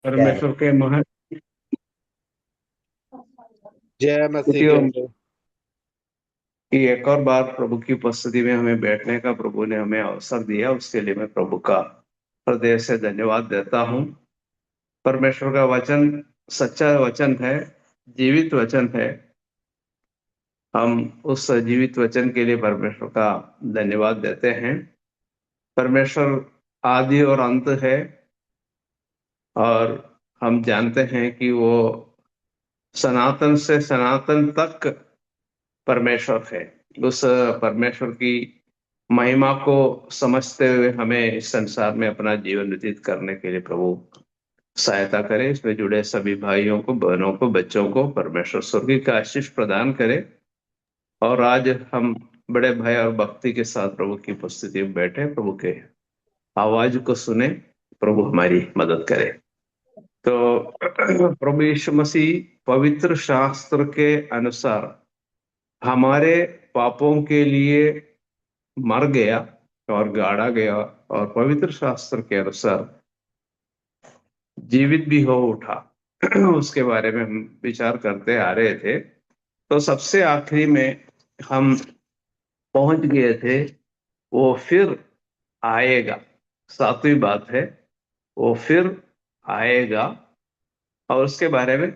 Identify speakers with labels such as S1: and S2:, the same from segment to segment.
S1: जय
S2: परमेश्वर के महान
S1: जय मसीह
S2: स्तुतियों
S1: के।
S2: में कि एक और बार प्रभु की उपस्थिति में हमें बैठने का प्रभु ने हमें अवसर दिया, उसके लिए मैं प्रभु का हृदय से धन्यवाद देता हूँ। परमेश्वर का वचन सच्चा वचन है, जीवित वचन है। हम उस जीवित वचन के लिए परमेश्वर का धन्यवाद देते हैं। परमेश्वर आदि और अंत है, और हम जानते हैं कि वो सनातन से सनातन तक परमेश्वर है। उस परमेश्वर की महिमा को समझते हुए हमें इस संसार में अपना जीवन व्यतीत करने के लिए प्रभु सहायता करे। इसमें जुड़े सभी भाइयों को, बहनों को, बच्चों को परमेश्वर स्वर्गीय का आशीष प्रदान करे। और आज हम बड़े भय और भक्ति के साथ प्रभु की उपस्थिति में बैठे, प्रभु के आवाज को सुने, प्रभु हमारी मदद करे। तो प्रभु यीशु मसीह पवित्र शास्त्र के अनुसार हमारे पापों के लिए मर गया और गाड़ा गया, और पवित्र शास्त्र के अनुसार जीवित भी हो उठा। उसके बारे में हम विचार करते आ रहे थे। तो सबसे आखिरी में हम पहुंच गए थे, वो फिर आएगा। सातवीं बात है, वो फिर आएगा। और उसके बारे में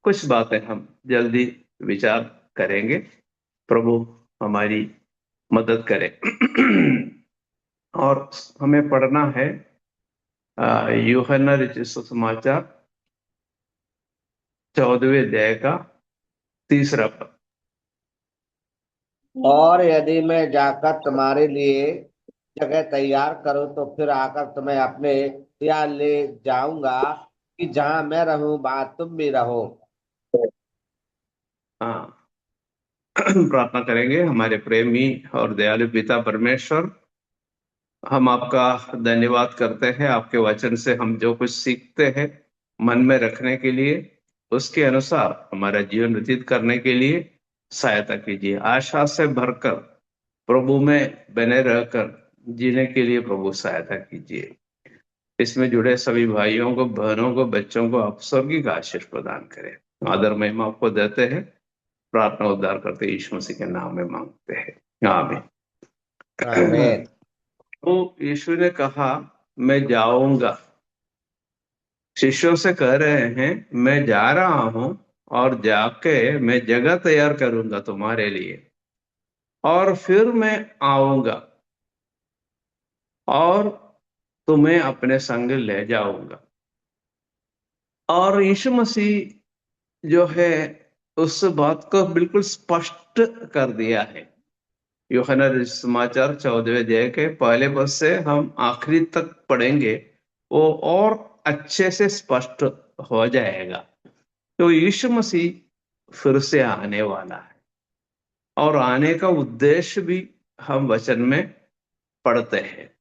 S2: कुछ बातें हम जल्दी विचार करेंगे। प्रभु हमारी मदद करे। और हमें पढ़ना है यूहन्ना रचित सुसमाचार 14वें अध्याय का 3रा पद।
S1: और यदि मैं जाकर तुम्हारे लिए जगह तैयार करूं तो फिर आकर तुम्हें अपने यहाँ ले जाऊंगा कि जहां मैं रहूं वहां तुम भी रहो।
S2: हाँ। प्रार्थना करेंगे। हमारे प्रेमी और दयालु पिता परमेश्वर, हम आपका धन्यवाद करते हैं। आपके वचन से हम जो कुछ सीखते हैं, मन में रखने के लिए, उसके अनुसार हमारा जीवन व्यतीत करने के लिए सहायता कीजिए। आशा से भरकर प्रभु में बने रहकर जीने के लिए प्रभु सहायता कीजिए। इसमें जुड़े सभी भाइयों को, बहनों को, बच्चों को आप स्वर्गीय का आशीष प्रदान करें। आदर महिमा आपको देते हैं। प्रार्थना उद्धार करते यीशु मसीह के नाम में मांगते हैं, आमीन।
S1: आमीन।
S2: तो यीशु ने कहा, मैं जाऊंगा। शिष्यों से कह रहे हैं, मैं जा रहा हूं, और जाके मैं जगह तैयार करूंगा तुम्हारे लिए, और फिर मैं आऊंगा और तुम्हें अपने संग ले जाऊंगा। और यीशु मसीह जो है, उस बात को बिल्कुल स्पष्ट कर दिया है। यूहन्ना रचित समाचार 14वें अध्याय के पहले पद से हम आखिरी तक पढ़ेंगे, वो और अच्छे से स्पष्ट हो जाएगा। तो यीशु मसीह फिर से आने वाला है, और आने का उद्देश्य भी हम वचन में पढ़ते हैं।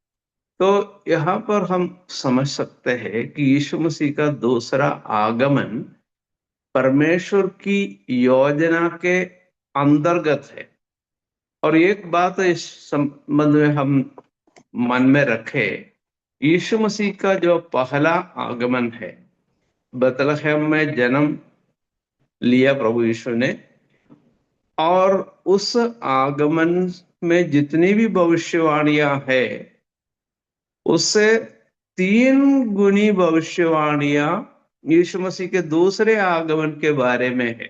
S2: तो यहाँ पर हम समझ सकते हैं कि यीशु मसीह का दूसरा आगमन परमेश्वर की योजना के अंतर्गत है। और एक बात इस संबंध में हम मन में रखें, यीशु मसीह का जो पहला आगमन है, बतलहम में जन्म लिया प्रभु यीशु ने, और उस आगमन में जितनी भी भविष्यवाणियां है, उससे 3 गुनी भविष्यवाणियां यीशु मसीह के दूसरे आगमन के बारे में है।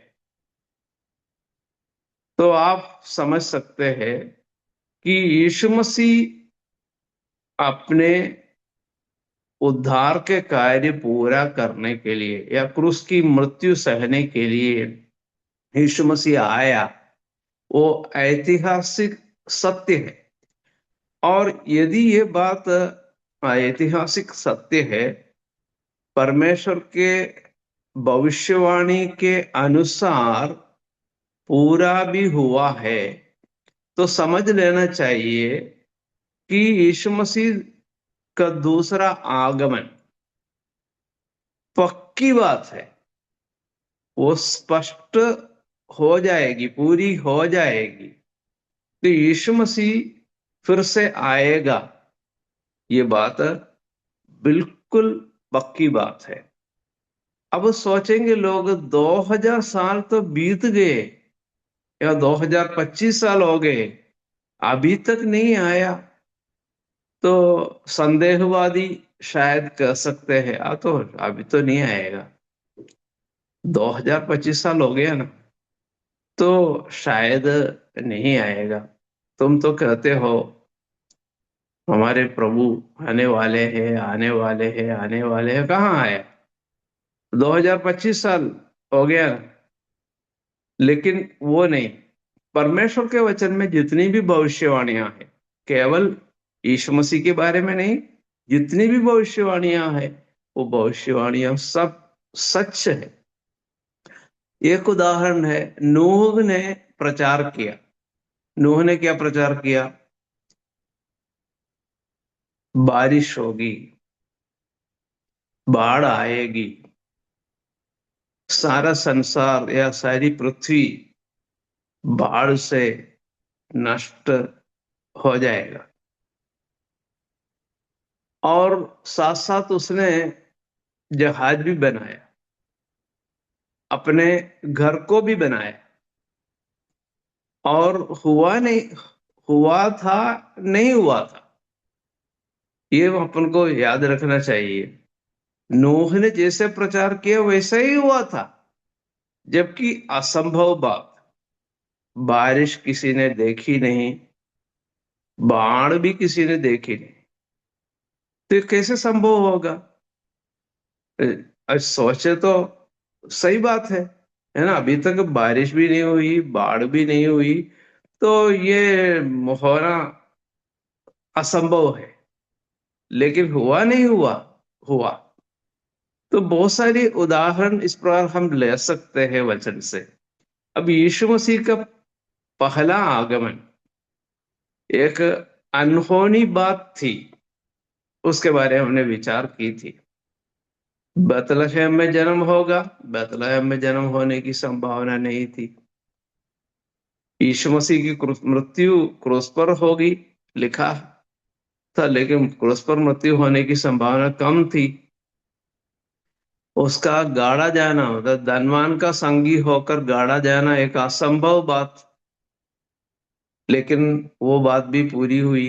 S2: तो आप समझ सकते हैं कि यीशु मसीह अपने उद्धार के कार्य पूरा करने के लिए, या क्रूस की मृत्यु सहने के लिए यीशु मसीह आया, वो ऐतिहासिक सत्य है। और यदि ये बात ऐतिहासिक सत्य है, परमेश्वर के भविष्यवाणी के अनुसार पूरा भी हुआ है, तो समझ लेना चाहिए कि यीशु मसीह का दूसरा आगमन पक्की बात है। वो स्पष्ट हो जाएगी, पूरी हो जाएगी। तो यीशु मसीह फिर से आएगा, ये बात बिल्कुल पक्की बात है। अब सोचेंगे लोग 2000 साल तो बीत गए या 2025 साल हो गए, अभी तक नहीं आया। तो संदेहवादी शायद कह सकते हैं तो अभी तो नहीं आएगा, 2025 साल हो गया ना, तो शायद नहीं आएगा। तुम तो कहते हो हमारे प्रभु आने वाले हैं, आने वाले हैं, आने वाले हैं, कहाँ आया? 2025 साल हो गया। लेकिन वो नहीं, परमेश्वर के वचन में जितनी भी भविष्यवाणियां हैं, केवल यीशु मसीह के बारे में नहीं, जितनी भी भविष्यवाणियां हैं वो भविष्यवाणियां सब सच है। एक उदाहरण है, नूह ने प्रचार किया। नूह ने क्या प्रचार किया? बारिश होगी, बाढ़ आएगी, सारा संसार या सारी पृथ्वी बाढ़ से नष्ट हो जाएगा। और साथ साथ उसने जहाज भी बनाया, अपने घर को भी बनाया। और हुआ नहीं, हुआ था, नहीं हुआ था, ये अपन को याद रखना चाहिए। नूह ने जैसे प्रचार किया वैसा ही हुआ था। जबकि असंभव बात, बारिश किसी ने देखी नहीं, बाढ़ भी किसी ने देखी नहीं, तो ये कैसे संभव होगा? सोचे तो सही बात है ना? अभी तक बारिश भी नहीं हुई, बाढ़ भी नहीं हुई, तो ये होना असंभव है। लेकिन हुआ नहीं हुआ, हुआ। तो बहुत सारी उदाहरण इस प्रकार हम ले सकते हैं वचन से। अब यीशु मसीह का पहला आगमन एक अनहोनी बात थी, उसके बारे में हमने विचार की थी। बेतलहम में जन्म होगा, बेतलहम में जन्म होने की संभावना नहीं थी। यीशु मसीह की मृत्यु क्रूस पर होगी लिखा था, लेकिन क्रूस पर मृत्यु होने की संभावना कम थी। उसका गाड़ा जाना, मतलब धनवान का संगी होकर गाड़ा जाना, एक असंभव बात, लेकिन वो बात भी पूरी हुई।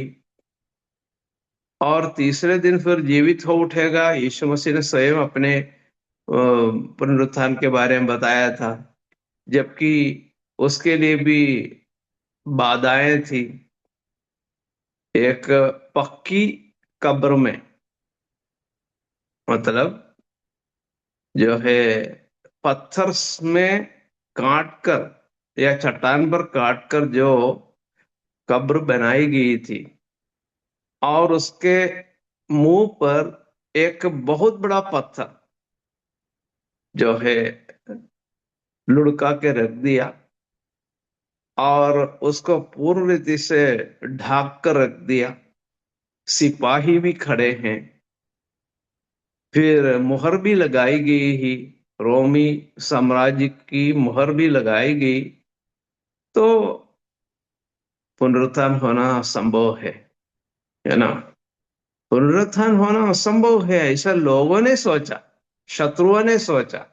S2: और तीसरे दिन फिर जीवित हो उठेगा। यीशु मसीह ने स्वयं अपने पुनरुत्थान के बारे में बताया था, जबकि उसके लिए भी बाधाएं थी। एक पक्की कब्र में, मतलब जो है पत्थर में काट कर या चट्टान पर काट कर जो कब्र बनाई गई थी, और उसके मुंह पर एक बहुत बड़ा पत्थर जो है लुढ़का के रख दिया, और उसको पूर्ण रीति से ढक कर रख दिया। सिपाही भी खड़े हैं, फिर मुहर भी लगाई गई ही, रोमी साम्राज्य की मुहर भी लगाई गई। तो पुनरुत्थान होना असंभव है ना? पुनरुत्थान होना असंभव है, ऐसा लोगों ने सोचा, शत्रुओं ने सोचा।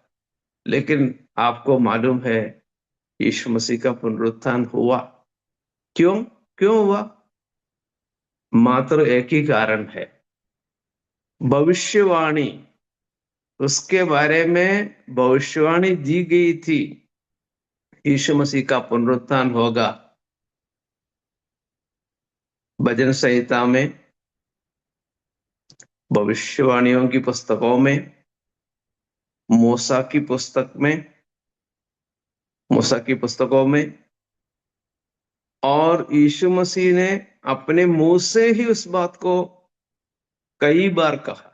S2: लेकिन आपको मालूम है यीशु मसीह का पुनरुत्थान हुआ। क्यों? क्यों हुआ? मात्र एक ही कारण है, भविष्यवाणी। उसके बारे में भविष्यवाणी दी गई थी, यीशु मसीह का पुनरुत्थान होगा। भजन संहिता में, भविष्यवाणियों की पुस्तकों में, मूसा की पुस्तक में, मूसा की पुस्तकों में, और यीशु मसीह ने अपने मुंह से ही उस बात को कई बार कहा।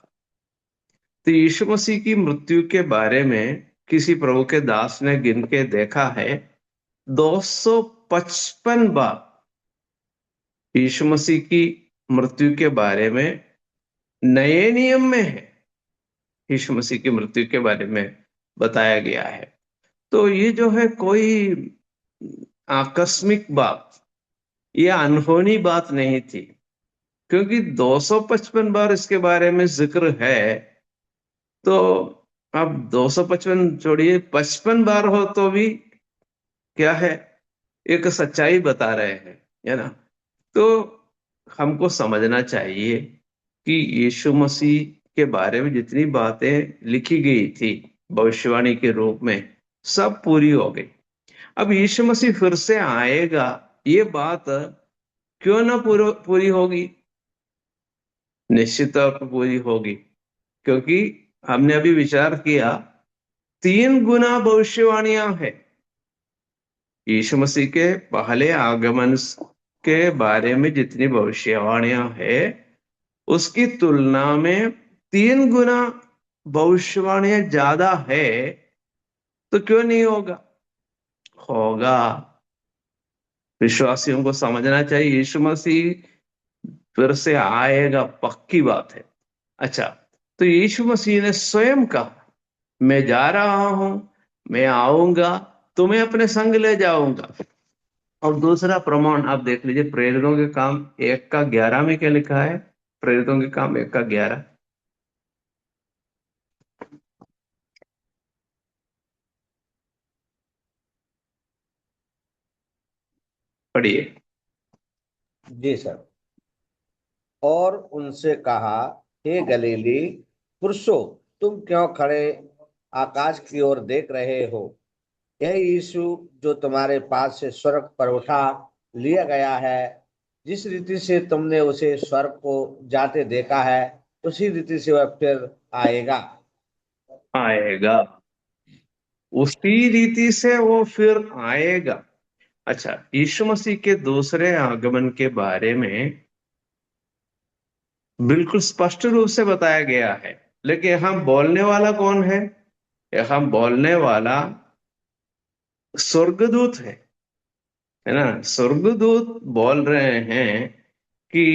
S2: तो यीशु मसीह की मृत्यु के बारे में किसी प्रभु के दास ने गिन के देखा है, 255 बार यीशु मसीह की मृत्यु के बारे में नए नियम में है, यीशु मसीह की मृत्यु के बारे में बताया गया है। तो ये जो है कोई आकस्मिक बात या अनहोनी बात नहीं थी, क्योंकि 255 बार इसके बारे में जिक्र है। तो अब 255 छोड़िए, 55 बार हो तो भी क्या है, एक सच्चाई बता रहे हैं, है ना। तो हमको समझना चाहिए कि यीशु मसीह के बारे में जितनी बातें लिखी गई थी भविष्यवाणी के रूप में, सब पूरी हो गई। अब यीशु मसीह फिर से आएगा, ये बात क्यों ना पूरी होगी? निश्चित तौर पर पूरी होगी, क्योंकि हमने अभी विचार किया 3 गुना भविष्यवाणियां हैं यीशु मसीह के पहले आगमन के बारे में। जितनी भविष्यवाणियां है उसकी तुलना में 3 गुना भविष्यवाणियां ज्यादा है, तो क्यों नहीं होगा? होगा। विश्वासियों को समझना चाहिए यीशु मसीह फिर से आएगा, पक्की बात है। अच्छा, तो यीशु मसीह ने स्वयं कहा, मैं जा रहा हूं, मैं आऊंगा, तुम्हें अपने संग ले जाऊंगा। और दूसरा प्रमाण आप देख लीजिए, प्रेरितों के काम 1:11 में क्या लिखा है? प्रेरितों के काम 1:11 पढ़िए।
S1: जी सर। और उनसे कहा, हे गलीली पुरुषों, तुम क्यों खड़े आकाश की ओर देख रहे हो? यह यीशु जो तुम्हारे पास से स्वर्ग पर उठा लिया गया है, जिस रीति से तुमने उसे स्वर्ग को जाते देखा है, उसी रीति से वह फिर आएगा।
S2: आएगा, उसी रीति से वो फिर आएगा। अच्छा, यीशु मसीह के दूसरे आगमन के बारे में बिल्कुल स्पष्ट रूप से बताया गया है, लेकिन यहां बोलने वाला कौन है? यहां बोलने वाला स्वर्गदूत है ना। स्वर्गदूत बोल रहे हैं कि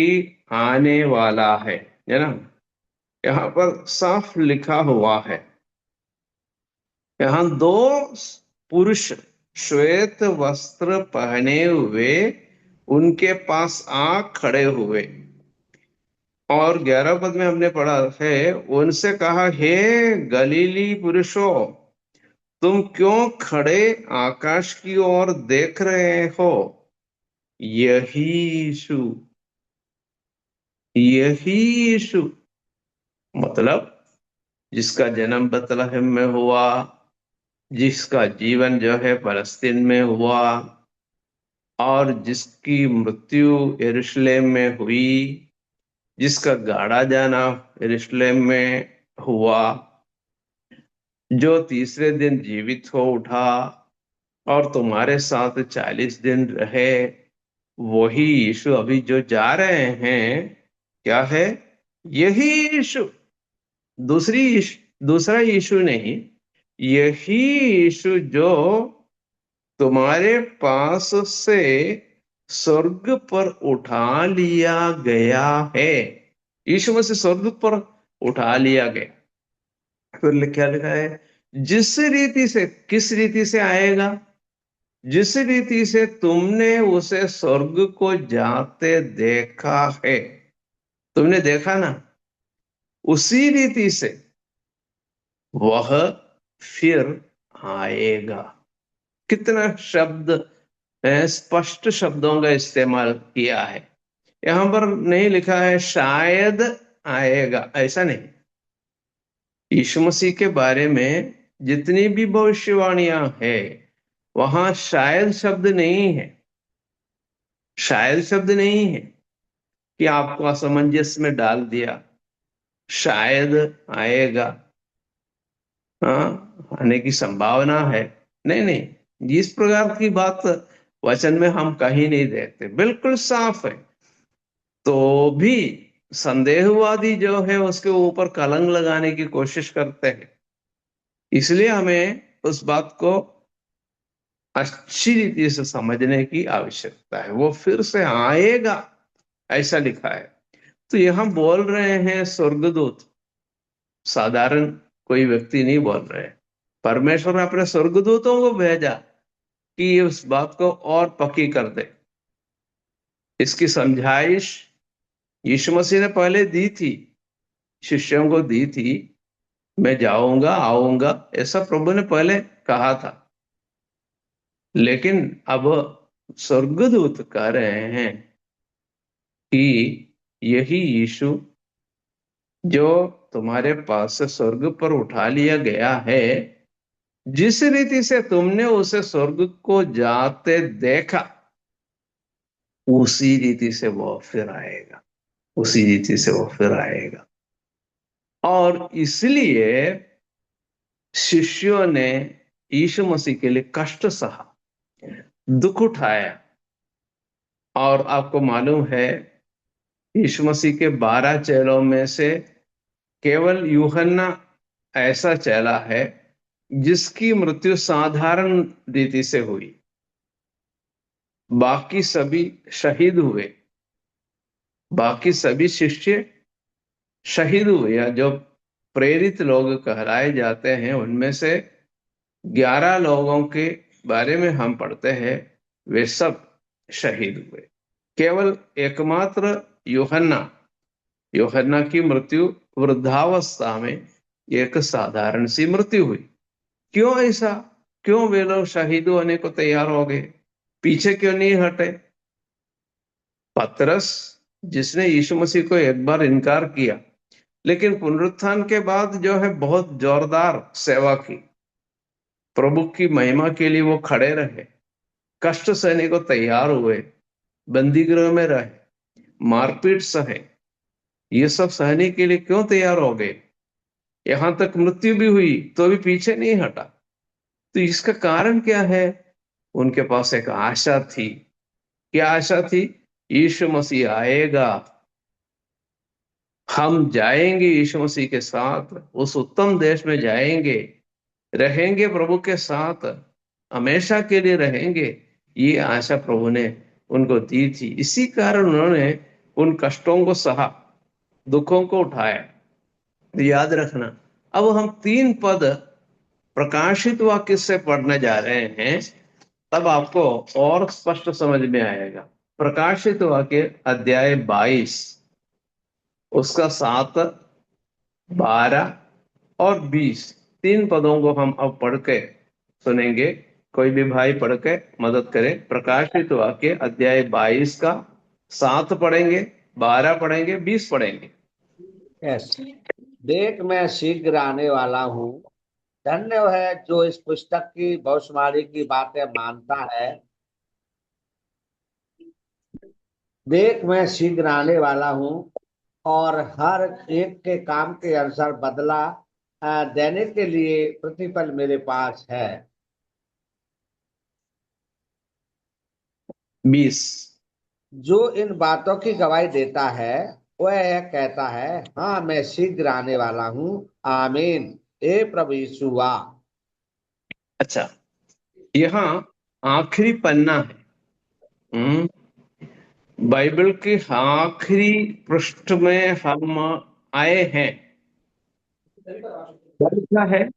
S2: आने वाला है ना। यहां पर साफ लिखा हुआ है, यहां 2 पुरुष श्वेत वस्त्र पहने हुए उनके पास आ खड़े हुए, और 11 पद में हमने पढ़ा है, उनसे कहा, हे गलीली पुरुषों, तुम क्यों खड़े आकाश की ओर देख रहे हो? यही यीशु, यही यीशु, मतलब जिसका जन्म बतलहम में हुआ, जिसका जीवन जो है फलस्तीन में हुआ, और जिसकी मृत्यु यरूशलेम में हुई, जिसका गाड़ा जाना यरूशलेम में हुआ, जो तीसरे दिन जीवित हो उठा और तुम्हारे साथ 40 दिन रहे, वही यीशु अभी जो जा रहे हैं, क्या है? यही यीशु, दूसरा यीशु नहीं, यही यीशु जो तुम्हारे पास से स्वर्ग पर उठा लिया गया है। यीशु मसीह स्वर्ग पर उठा लिया गया। फिर क्या लिखा है? जिस रीति से, किस रीति से आएगा? जिस रीति से तुमने उसे स्वर्ग को जाते देखा है, तुमने देखा ना, उसी रीति से वह फिर आएगा। कितना शब्द स्पष्ट शब्दों का इस्तेमाल किया है। यहां पर नहीं लिखा है शायद आएगा, ऐसा नहीं। यीशु मसीह के बारे में जितनी भी भविष्यवाणियां है, वहां शायद शब्द नहीं है। शायद शब्द नहीं है कि आपको असमंजस में डाल दिया, शायद आएगा, हाँ आने की संभावना है। नहीं नहीं, इस प्रकार की बात वचन में हम कहीं नहीं देखते, बिल्कुल साफ है। तो भी संदेहवादी जो है उसके ऊपर कलंक लगाने की कोशिश करते हैं। इसलिए हमें उस बात को अच्छी रीति से समझने की आवश्यकता है। वो फिर से आएगा, ऐसा लिखा है। तो यहां बोल रहे हैं स्वर्गदूत, साधारण कोई व्यक्ति नहीं बोल रहे। परमेश्वर ने अपने स्वर्गदूतों को भेजा कि ये उस बात को और पक्की कर दे। इसकी समझाइश यीशु मसीह ने पहले दी थी, शिष्यों को दी थी, मैं जाऊंगा आऊंगा, ऐसा प्रभु ने पहले कहा था। लेकिन अब स्वर्गदूत कह रहे हैं कि यही यीशु जो तुम्हारे पास से स्वर्ग पर उठा लिया गया है, जिस रीति से तुमने उसे स्वर्ग को जाते देखा, उसी रीति से वो फिर आएगा, उसी रीति से वो फिर आएगा। और इसलिए शिष्यों ने यीशु मसीह के लिए कष्ट सहा, दुख उठाया। और आपको मालूम है, यीशु मसीह के 12 चेलों में से केवल यूहन्ना ऐसा चेला है जिसकी मृत्यु साधारण रीति से हुई, बाकी सभी शहीद हुए। बाकी सभी शिष्य शहीद हुए, या जो प्रेरित लोग कहलाए जाते हैं, उनमें से 11 लोगों के बारे में हम पढ़ते हैं, वे सब शहीद हुए। केवल एकमात्र यूहन्ना, यूहन्ना की मृत्यु वृद्धावस्था में एक साधारण सी मृत्यु हुई। क्यों ऐसा? क्यों वे लोग शहीद होने को तैयार हो गए? पीछे क्यों नहीं हटे? पतरस, जिसने यीशु मसीह को एक बार इनकार किया, लेकिन पुनरुत्थान के बाद जो है बहुत जोरदार सेवा की, प्रभु की महिमा के लिए वो खड़े रहे, कष्ट सहने को तैयार हुए, बंदी गृह में रहे, मारपीट सहे, ये सब सहने के लिए क्यों तैयार हो गए? यहां तक मृत्यु भी हुई तो भी पीछे नहीं हटा। तो इसका कारण क्या है? उनके पास एक आशा थी। क्या आशा थी? यीशु मसीह आएगा, हम जाएंगे यीशु मसीह के साथ, उस उत्तम देश में जाएंगे, रहेंगे प्रभु के साथ, हमेशा के लिए रहेंगे। ये आशा प्रभु ने उनको दी थी। इसी कारण उन्होंने उन कष्टों को सहा, दुखों को उठाया। याद रखना, अब हम 3 पद प्रकाशित वाक्य से पढ़ने जा रहे हैं, तब आपको और स्पष्ट समझ में आएगा। प्रकाशित वाक्य अध्याय 22, उसका 7, 12 और 20, 3 पदों को हम अब पढ़ के सुनेंगे। कोई भी भाई पढ़ के मदद करे। प्रकाशित वाक्य अध्याय 22 का 7 पढ़ेंगे, 12 पढ़ेंगे, 20 पढ़ेंगे।
S1: यस। देख मैं शीघ्र आने वाला हूँ। धन्य है जो इस पुस्तक की भविष्यवाणी की बातें मानता है। देख मैं शीघ्र आने वाला हूँ और हर एक के काम के अनुसार बदला देने के लिए प्रतिफल मेरे पास है।
S2: 20।
S1: जो इन बातों की गवाही देता है वह यह कहता है, हाँ मैं शीघ्र आने वाला हूँ। आमीन। हे प्रभु यीशु आ।
S2: अच्छा, यहाँ आखिरी पन्ना है। बाइबल के आखिरी पृष्ठ में हम आए हैं। क्या लिखा है?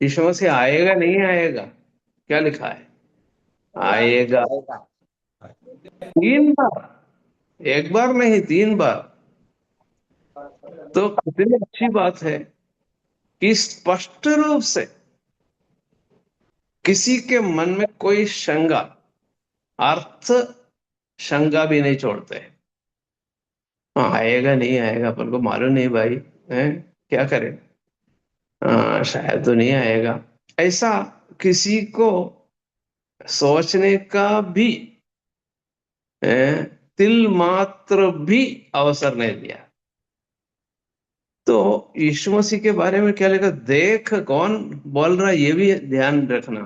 S2: यीशु मसीह आएगा नहीं आएगा? क्या लिखा है? आएगा। 3 बार, एक बार नहीं, 3 बार। तो कितनी अच्छी बात है कि स्पष्ट रूप से किसी के मन में कोई शंका, अर्थ शंका भी नहीं छोड़ते। हाँ, आएगा नहीं आएगा अपन को मालूम नहीं भाई, है क्या करें, शायद तो नहीं आएगा, ऐसा किसी को सोचने का भी तिल मात्र भी अवसर नहीं दिया। तो यीशु मसीह के बारे में क्या लिखा? देख, कौन बोल रहा है ये भी ध्यान रखना।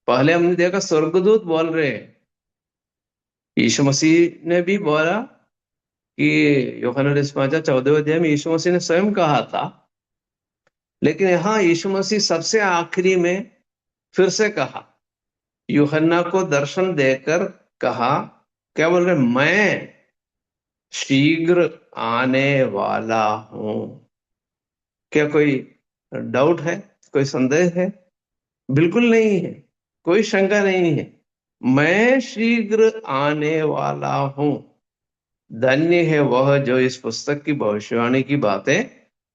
S2: पहले हमने देखा स्वर्गदूत बोल रहे हैं, यीशु मसीह ने भी बोला कि यूहन्ना सुसमाचार 14वें अध्याय में यीशु मसीह ने स्वयं कहा था। लेकिन यहाँ यीशु मसीह सबसे आखिरी में फिर से कहा, यूहन्ना को दर्शन देकर कहा, क्या बोल रहे? मैं शीघ्र आने वाला हूं। क्या कोई डाउट है? कोई संदेह है? बिल्कुल नहीं है, कोई शंका नहीं है। मैं शीघ्र आने वाला हूं। धन्य है वह जो इस पुस्तक की भविष्यवाणी की बातें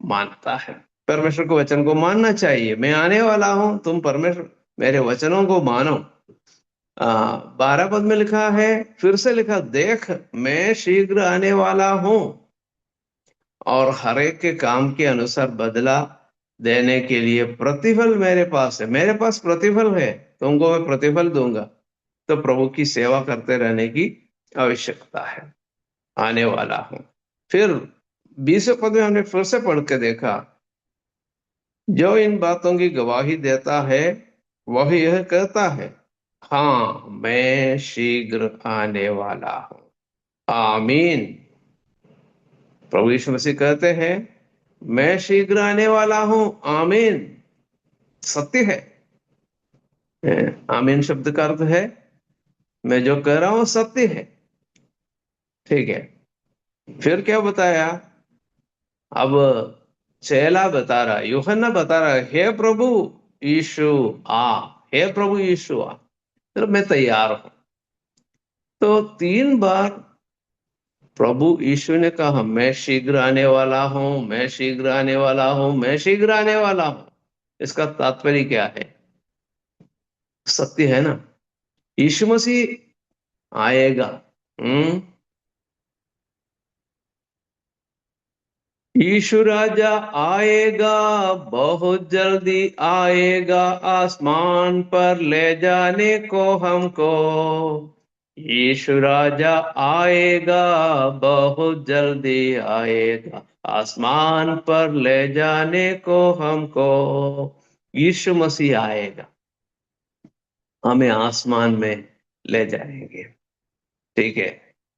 S2: मानता है। परमेश्वर के वचन को मानना चाहिए। मैं आने वाला हूं, तुम परमेश्वर मेरे वचनों को मानो। 12 पद में लिखा है, फिर से लिखा, देख मैं शीघ्र आने वाला हूं और हर एक के काम के अनुसार बदला देने के लिए प्रतिफल मेरे पास है। मेरे पास प्रतिफल है, तुमको मैं प्रतिफल दूंगा। तो प्रभु की सेवा करते रहने की आवश्यकता है। आने वाला हूं। फिर 20वें पद में हमने फिर से पढ़ के देखा, जो इन बातों की गवाही देता है वह यह कहता है, हाँ मैं शीघ्र आने वाला हूं। आमीन। प्रभु यीशु मसीह कहते हैं, मैं शीघ्र आने वाला हूं। आमीन। सत्य है। आमीन शब्द का अर्थ है, मैं जो कह रहा हूं सत्य है। ठीक है। फिर क्या बताया? अब चेला बता रहा, यूहन्ना बता रहा है, हे प्रभु यीशु आ, हे प्रभु यीशु आ। तो मैं तैयार हूं। तो 3 बार प्रभु यीशु ने कहा, मैं शीघ्र आने वाला हूं, मैं शीघ्र आने वाला हूं, मैं शीघ्र आने वाला हूं। इसका तात्पर्य क्या है? सत्य है ना, यीशु मसीह आएगा। हम्म। यीशु राजा आएगा, बहुत जल्दी आएगा आसमान पर ले जाने को हमको। यीशु राजा आएगा, बहुत जल्दी आएगा आसमान पर ले जाने को हमको। यीशु मसीह आएगा, हमें आसमान में ले जाएंगे। ठीक है।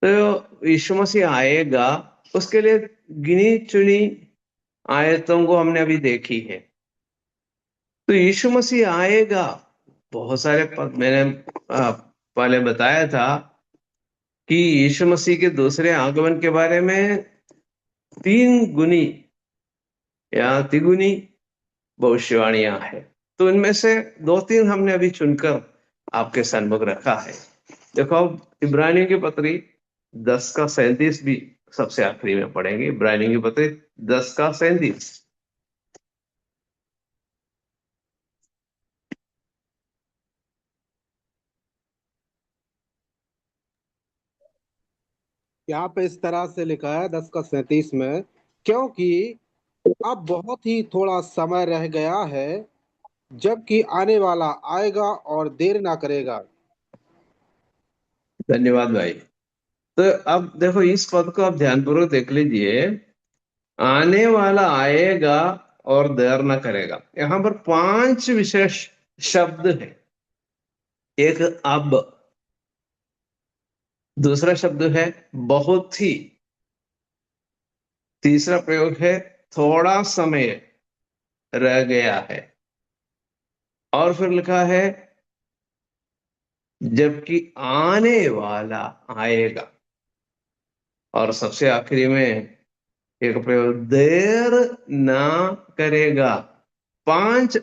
S2: तो यीशु मसीह आएगा, उसके लिए गिनी चुनी आयतों को हमने अभी देखी है। तो यीशु मसीह आएगा, बहुत सारे पद मैंने पहले बताया था कि यीशु मसीह के दूसरे आगमन के बारे में 3 गुनी या तिगुनी भविष्यवाणियां है। तो इनमें से 2-3 हमने अभी चुनकर आपके सन्मुख रखा है। देखो, इब्रानियों की पत्री 10 का 37 भी सबसे आखिरी में पढ़ेंगे। इब्रानियों की पत्री 10 का 37।
S3: यहाँ पे इस तरह से लिखा है 10 का 37 में, क्योंकि अब बहुत ही थोड़ा समय रह गया है, जबकि आने वाला आएगा और देर ना करेगा।
S2: धन्यवाद भाई। तो अब देखो, इस पद को आप ध्यानपूर्वक देख लीजिए। आने वाला आएगा और देर न करेगा। यहां पर 5 विशेष शब्द है। एक अब, दूसरा शब्द है बहुत ही, तीसरा प्रयोग है थोड़ा समय रह गया है, और फिर लिखा है जबकि आने वाला आएगा, और सबसे आखिरी में एक प्रयोग देर ना करेगा। 5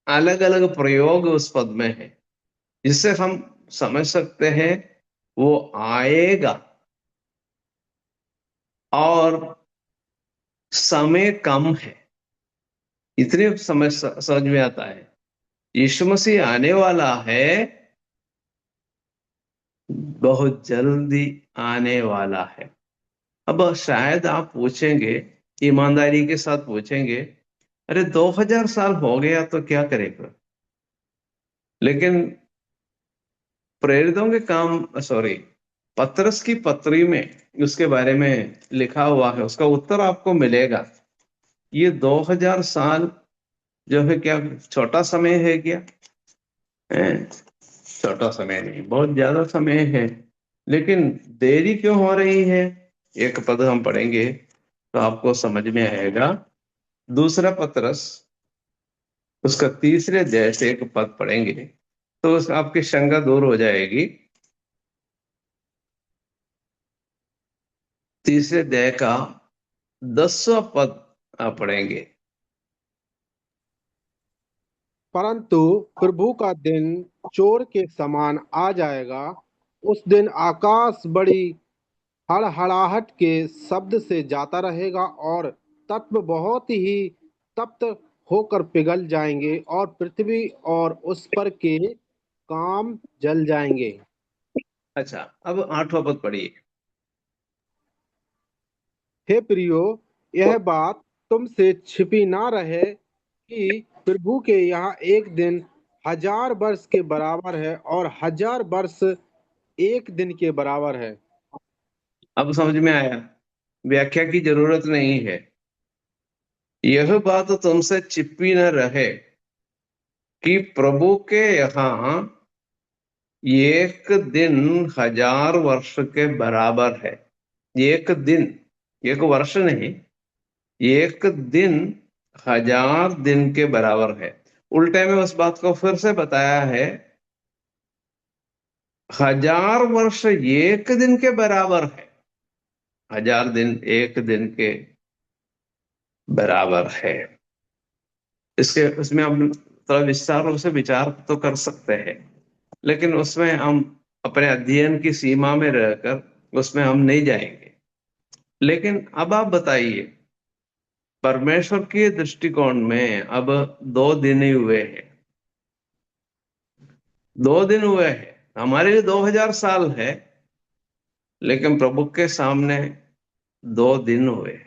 S2: अलग अलग प्रयोग उस पद में है, जिससे हम समझ सकते हैं वो आएगा और समय कम है। इतने समझ में आता है, यीशु मसीह आने वाला है, बहुत जल्दी आने वाला है। अब शायद आप पूछेंगे, ईमानदारी के साथ पूछेंगे, अरे 2000 साल हो गया तो क्या करेगा? लेकिन प्रेरितों के काम, सॉरी, पतरस की पत्री में उसके बारे में लिखा हुआ है, उसका उत्तर आपको मिलेगा। ये 2000 साल जो है, क्या छोटा समय है क्या? छोटा समय नहीं, बहुत ज्यादा समय है। लेकिन देरी क्यों हो रही है? एक पद हम पढ़ेंगे तो आपको समझ में आएगा। दूसरा पतरस, उसका तीसरे अध्याय से एक पद पढ़ेंगे तो आपकी शंका दूर हो जाएगी। तीसरे अध्याय का 10वां पद आप पढ़ेंगे।
S3: परंतु प्रभु का दिन चोर के समान आ जाएगा। उस दिन आकाश बड़ी हड़हड़ाहट के शब्द से जाता रहेगा और सप्त होकर पिघल जाएंगे और पृथ्वी और उस पर के काम जल जाएंगे।
S2: अच्छा, अब 8वां पद पढ़िए।
S3: हे प्रियो, यह बात तुमसे छिपी ना रहे कि प्रभु के यहाँ एक दिन 1000 वर्ष के बराबर है और 1000 वर्ष एक दिन के बराबर है।
S2: अब समझ में आया, व्याख्या की जरूरत नहीं है। यह बात तुमसे छिपी न रहे कि प्रभु के यहाँ एक दिन 1000 वर्ष के बराबर है। एक दिन, एक वर्ष नहीं, एक दिन 1000 दिन के बराबर है। उल्टे में उस बात को फिर से बताया है, 1000 वर्ष एक दिन के बराबर है, 1000 दिन एक दिन के बराबर है। इसके उसमें हम थोड़ा विस्तार से विचार तो कर सकते हैं, लेकिन उसमें हम अपने अध्ययन की सीमा में रहकर उसमें हम नहीं जाएंगे। लेकिन अब आप बताइए, परमेश्वर के दृष्टिकोण में अब 2 दिन ही हुए हैं, 2 दिन हुए हैं। हमारे लिए 2000 साल है, लेकिन प्रभु के सामने 2 दिन हुए।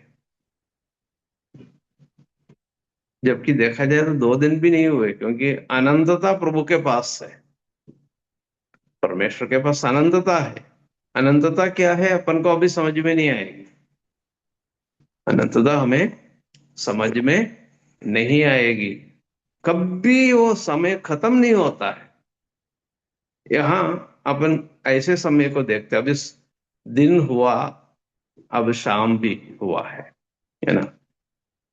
S2: जबकि देखा जाए तो 2 दिन भी नहीं हुए, क्योंकि अनंतता प्रभु के पास है, परमेश्वर के पास अनंतता है। अनंतता क्या है अपन को अभी समझ में नहीं आएगी, अनंतता हमें समझ में नहीं आएगी। कभी वो समय खत्म नहीं होता है। यहां अपन ऐसे समय को देखते हैं, अब इस दिन हुआ, अब शाम भी हुआ है ना।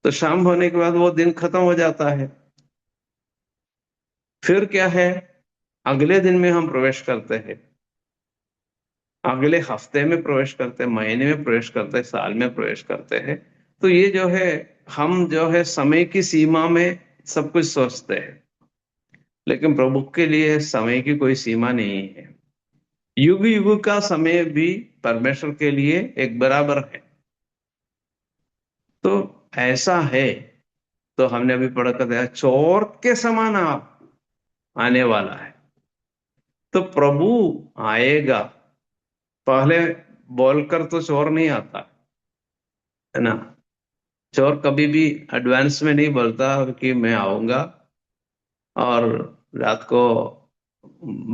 S2: तो शाम होने के बाद वो दिन खत्म हो जाता है। फिर क्या है, अगले दिन में हम प्रवेश करते हैं, अगले हफ्ते में प्रवेश करते हैं, महीने में प्रवेश करते हैं, साल में प्रवेश करते हैं। तो ये जो है, हम जो है समय की सीमा में सब कुछ सोचते हैं, लेकिन प्रभु के लिए समय की कोई सीमा नहीं है। युग युग का समय भी परमेश्वर के लिए एक बराबर है। तो ऐसा है, तो हमने अभी पढ़ा था, चोर के समान आप आने वाला है। तो प्रभु आएगा, पहले बोलकर तो चोर नहीं आता है ना। चोर कभी भी एडवांस में नहीं बोलता कि मैं आऊंगा और रात को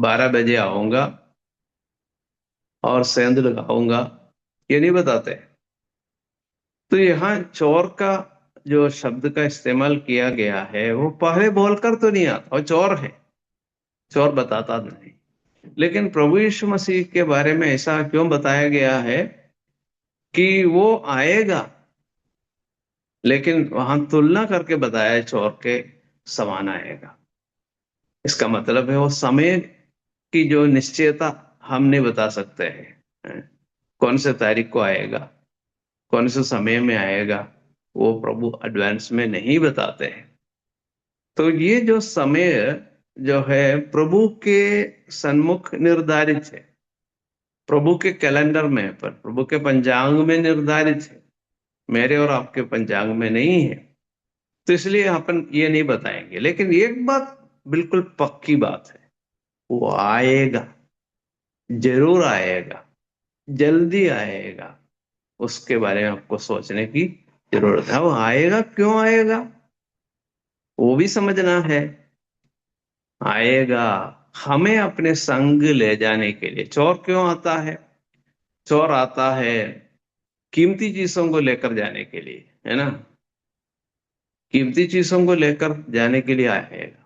S2: 12 बजे आऊंगा और सेंध लगाऊंगा, ये नहीं बताते। तो यहाँ चोर का जो शब्द का इस्तेमाल किया गया है, वो पहले बोलकर तो नहीं आता, और चोर है, चोर बताता नहीं। लेकिन प्रभु यीशु मसीह के बारे में ऐसा क्यों बताया गया है कि वो आएगा, लेकिन वहां तुलना करके बताया है, चोर के समान आएगा। इसका मतलब है वो समय की जो निश्चयता हम नहीं बता सकते हैं, कौन से तारीख को आएगा, कौन से समय में आएगा, वो प्रभु एडवांस में नहीं बताते हैं। तो ये जो समय जो है प्रभु के सन्मुख निर्धारित है, प्रभु के कैलेंडर में, पर प्रभु के पंचांग में निर्धारित है, मेरे और आपके पंचांग में नहीं है। तो इसलिए अपन ये नहीं बताएंगे। लेकिन एक बात बिल्कुल पक्की बात है, वो आएगा, जरूर आएगा, जल्दी आएगा। उसके बारे में आपको सोचने की जरूरत है। वो आएगा, क्यों आएगा, वो भी समझना है। आएगा हमें अपने संग ले जाने के लिए। चोर क्यों आता है? चोर आता है कीमती चीजों को लेकर जाने के लिए, है ना। कीमती चीजों को लेकर जाने के लिए आएगा।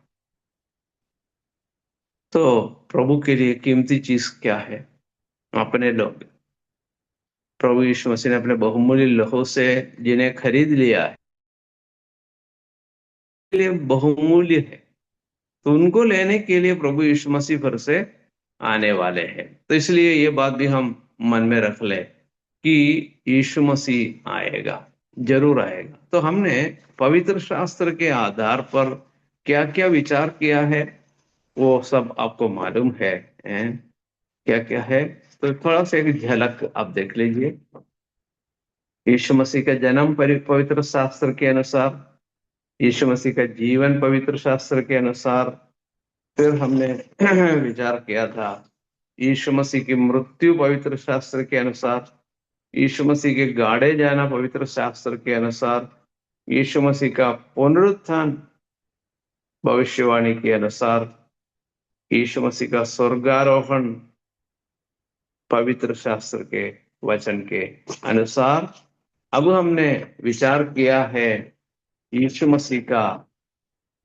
S2: तो प्रभु के लिए कीमती चीज क्या है? अपने लोग, प्रभु यीशु मसीह ने अपने बहुमूल्य लहू से जिन्हें खरीद लिया है, के लिए बहुमूल्य है। तो उनको लेने के लिए प्रभु यीशु मसीह फिर से आने वाले हैं। तो इसलिए ये बात भी हम मन में रख ले कि यीशु मसीह आएगा, जरूर आएगा। तो हमने पवित्र शास्त्र के आधार पर क्या क्या विचार किया है, वो सब आपको मालूम है, क्या क्या है। तो थोड़ा सा एक झलक आप देख लीजिए। यीशु मसीह का जन्म पवित्र शास्त्र के अनुसार यीशु मसीह का जीवन पवित्र शास्त्र के अनुसार। फिर हमने विचार किया था यीशु मसीह की मृत्यु पवित्र शास्त्र के अनुसार, यीशु मसीह के गाड़े जाना पवित्र शास्त्र के अनुसार, यीशु मसीह का पुनरुत्थान भविष्यवाणी के अनुसार, यीशु मसीह का स्वर्गारोहण पवित्र शास्त्र के वचन के अनुसार। अब हमने विचार किया है यीशु मसीह का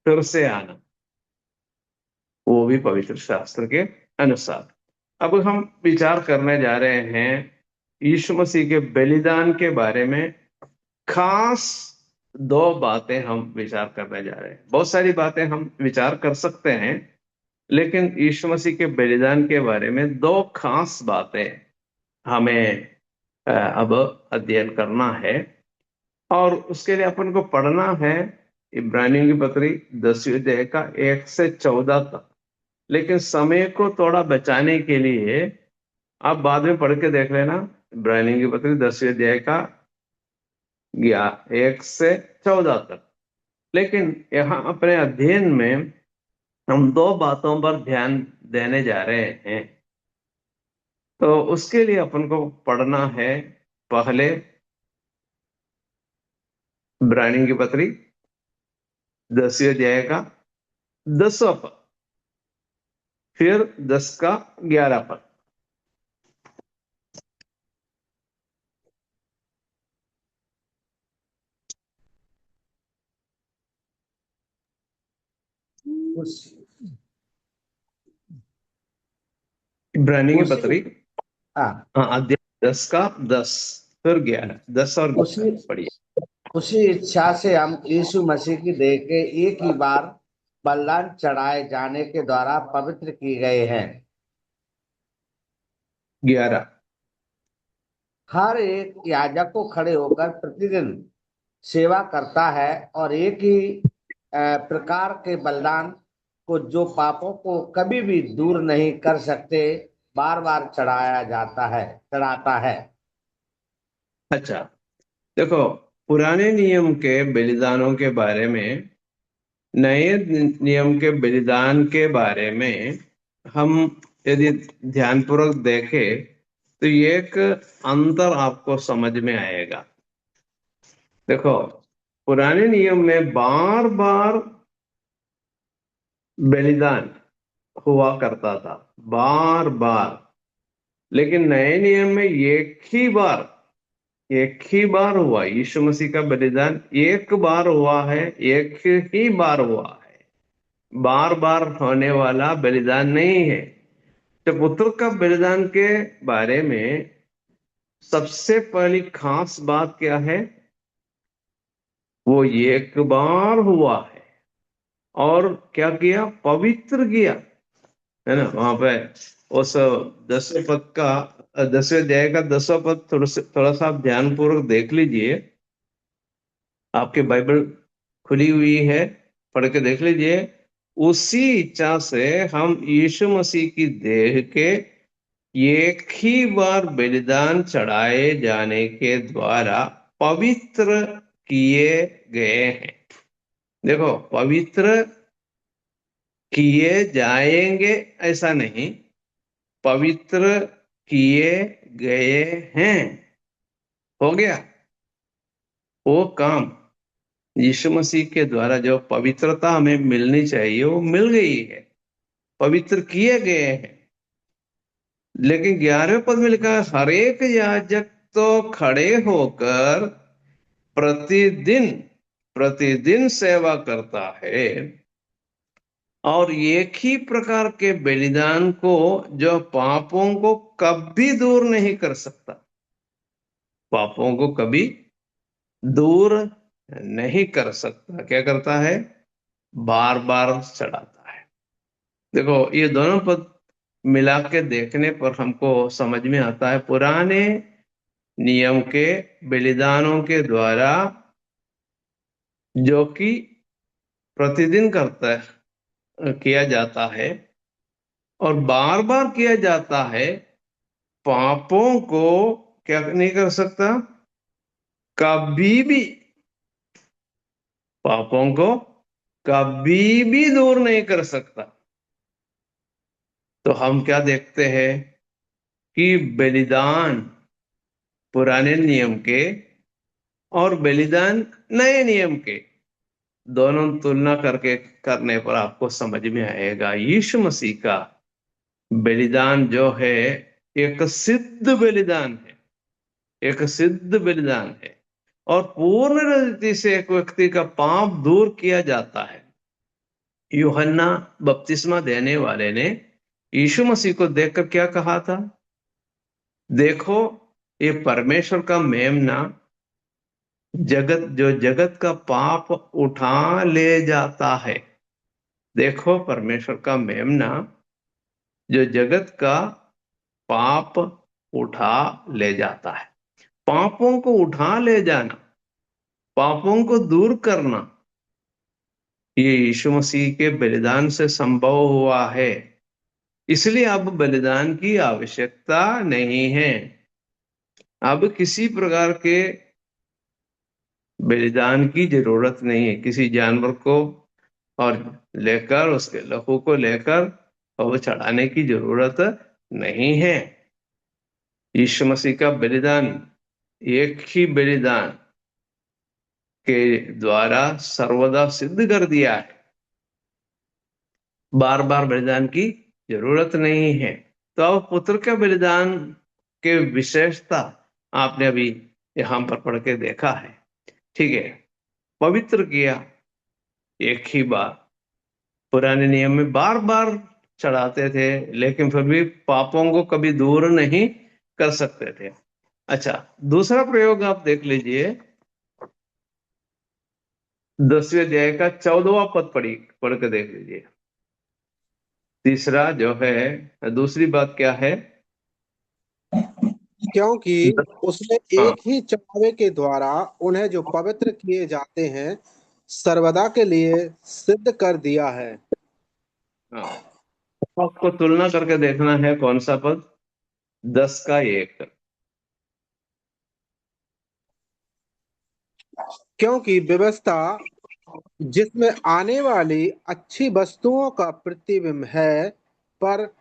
S2: फिर से आना, वो भी पवित्र शास्त्र के अनुसार। अब हम विचार करने जा रहे हैं यीशु मसीह के बलिदान के बारे में। खास दो बातें हम विचार करने जा रहे हैं। बहुत सारी बातें हम विचार कर सकते हैं, लेकिन यीशु मसीह के बलिदान के बारे में दो खास बातें हमें अब अध्ययन करना है, और उसके लिए अपन को पढ़ना है इब्रानियों की पत्री 10वीं अध्याय का 1 से 14 तक। लेकिन समय को थोड़ा बचाने के लिए आप बाद में पढ़ के देख लेना, इब्रानियों की पत्री 10वीं अध्याय का 1 से 14 तक। लेकिन यहाँ अपने अध्ययन में हम दो बातों पर ध्यान देने जा रहे हैं। तो उसके लिए अपन को पढ़ना है पहले इब्रानियों की पत्री 10वीं अध्याय का 10वां पद, फिर 10 का 11 पद। इब्रानियों की पत्री
S1: हाँ,
S2: अध्याय 10 का 10 फिर 11, 10 और 11
S1: उसी
S2: पढ़िए।
S1: उसी इच्छा से हम यीशु मसीह की देह के एक ही बार बलिदान चढ़ाए जाने के द्वारा पवित्र किए गए हैं।
S2: 11
S1: हर एक याजक को खड़े होकर प्रतिदिन सेवा करता है और एक ही प्रकार के बलिदान को जो पापों को कभी भी दूर नहीं कर सकते बार बार चढ़ाता है।
S2: अच्छा, देखो, पुराने नियम के बलिदानों के बारे में, नए नियम के बलिदान के बारे में हम यदि ध्यानपूर्वक देखें तो ये एक अंतर आपको समझ में आएगा। देखो, पुराने नियम में बार बार बलिदान हुआ करता था, बार बार। लेकिन नए नियम में एक ही बार हुआ। यीशु मसीह का बलिदान एक बार हुआ है, एक ही बार हुआ है, बार बार होने वाला बलिदान नहीं है। तो पुत्र का बलिदान के बारे में सबसे पहली खास बात क्या है? वो एक बार हुआ है और क्या किया? पवित्र किया, है ना। वहां पे उस 10वें पद का 10वें अध्याय का 10वां पद थोड़ा सा आप ध्यानपूर्वक देख लीजिए। आपके बाइबल खुली हुई है, पढ़ के देख लीजिए। उसी इच्छा से हम यीशु मसीह की देह के एक ही बार बलिदान चढ़ाए जाने के द्वारा पवित्र किए गए हैं। देखो, पवित्र किए जाएंगे ऐसा नहीं, पवित्र किए गए हैं। हो गया वो काम। यीशु मसीह के द्वारा जो पवित्रता हमें मिलनी चाहिए वो मिल गई है, पवित्र किए गए हैं। लेकिन 11वें पद में लिखा है हर एक याजक तो खड़े होकर प्रतिदिन प्रतिदिन सेवा करता है और एक ही प्रकार के बलिदान को जो पापों को कभी दूर नहीं कर सकता, पापों को कभी दूर नहीं कर सकता, क्या करता है? बार बार चढ़ाता है। देखो, ये दोनों पद मिला के देखने पर हमको समझ में आता है पुराने नियम के बलिदानों के द्वारा जो कि प्रतिदिन किया जाता है और बार बार किया जाता है, पापों को क्या नहीं कर सकता, कभी भी पापों को कभी भी दूर नहीं कर सकता। तो हम क्या देखते हैं कि बलिदान पुराने नियम के और बलिदान नए नियम के दोनों तुलना करके करने पर आपको समझ में आएगा यीशु मसीह का बलिदान जो है एक सिद्ध बलिदान है, एक सिद्ध बलिदान है, और पूर्ण रीति से एक व्यक्ति का पाप दूर किया जाता है। यूहन्ना बपतिस्मा देने वाले ने यीशु मसीह को देखकर क्या कहा था? देखो, ये परमेश्वर का मेमना जो जगत का पाप उठा ले जाता है। देखो, परमेश्वर का मेमना जो जगत का पाप उठा ले जाता है। पापों को उठा ले जाना, पापों को दूर करना, ये यीशु मसीह के बलिदान से संभव हुआ है। इसलिए अब बलिदान की आवश्यकता नहीं है। अब किसी प्रकार के बलिदान की जरूरत नहीं है। किसी जानवर को और लेकर, उसके लहू को लेकर और वो चढ़ाने की जरूरत नहीं है। यीशु मसीह का बलिदान एक ही बलिदान के द्वारा सर्वदा सिद्ध कर दिया है। बार बार बलिदान की जरूरत नहीं है। तो अब पुत्र के बलिदान के विशेषता आपने अभी यहां पर पढ़ के देखा है। ठीक है, पवित्र किया एक ही बार। पुराने नियम में बार बार चढ़ाते थे, लेकिन फिर भी पापों को कभी दूर नहीं कर सकते थे। अच्छा, दूसरा प्रयोग आप देख लीजिए, 10वें अध्याय का 14वां पद पढ़ के देख लीजिए। तीसरा जो है, दूसरी बात क्या है?
S3: क्योंकि उसने
S2: हाँ,
S3: एक ही चढ़ावे के द्वारा उन्हें जो पवित्र किए जाते हैं सर्वदा के लिए सिद्ध कर दिया है।
S2: हाँ, आपको तुलना करके देखना है। कौन सा पद? 10 का 1।
S3: क्योंकि व्यवस्था जिसमें आने वाली अच्छी वस्तुओं का प्रतिबिंब है, पर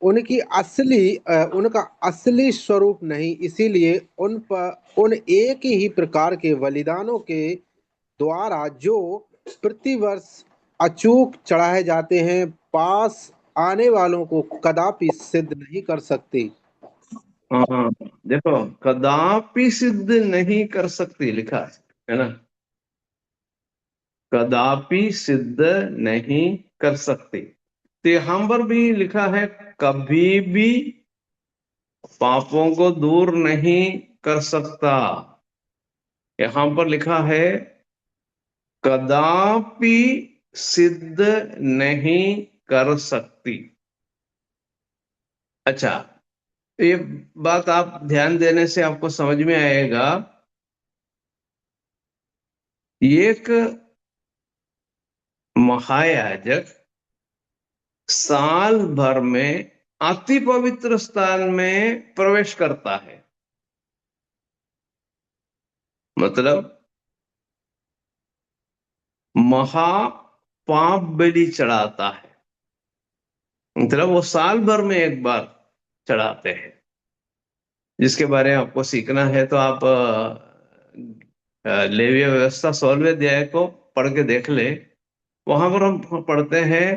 S3: उनका असली स्वरूप नहीं। इसीलिए उन एक ही प्रकार के बलिदानों के द्वारा जो प्रतिवर्ष अचूक चढ़ाए जाते हैं, पास आने वालों को कदापि सिद्ध नहीं कर सकती।
S2: हाँ, देखो, कदापि सिद्ध नहीं कर सकती लिखा है ना। कदापि सिद्ध नहीं कर सकती। तो यहां पर भी लिखा है कभी भी पापों को दूर नहीं कर सकता। यहां पर लिखा है कदापि सिद्ध नहीं कर सकती। अच्छा, ये बात आप ध्यान देने से आपको समझ में आएगा। एक महायाजक साल भर में अति पवित्र स्थान में प्रवेश करता है। मतलब महा पाप बलि चढ़ाता है। मतलब वो साल भर में एक बार चढ़ाते हैं। जिसके बारे में आपको सीखना है तो आप लेवीय व्यवस्था 16वें अध्याय को पढ़ के देख ले। वहां पर हम पढ़ते हैं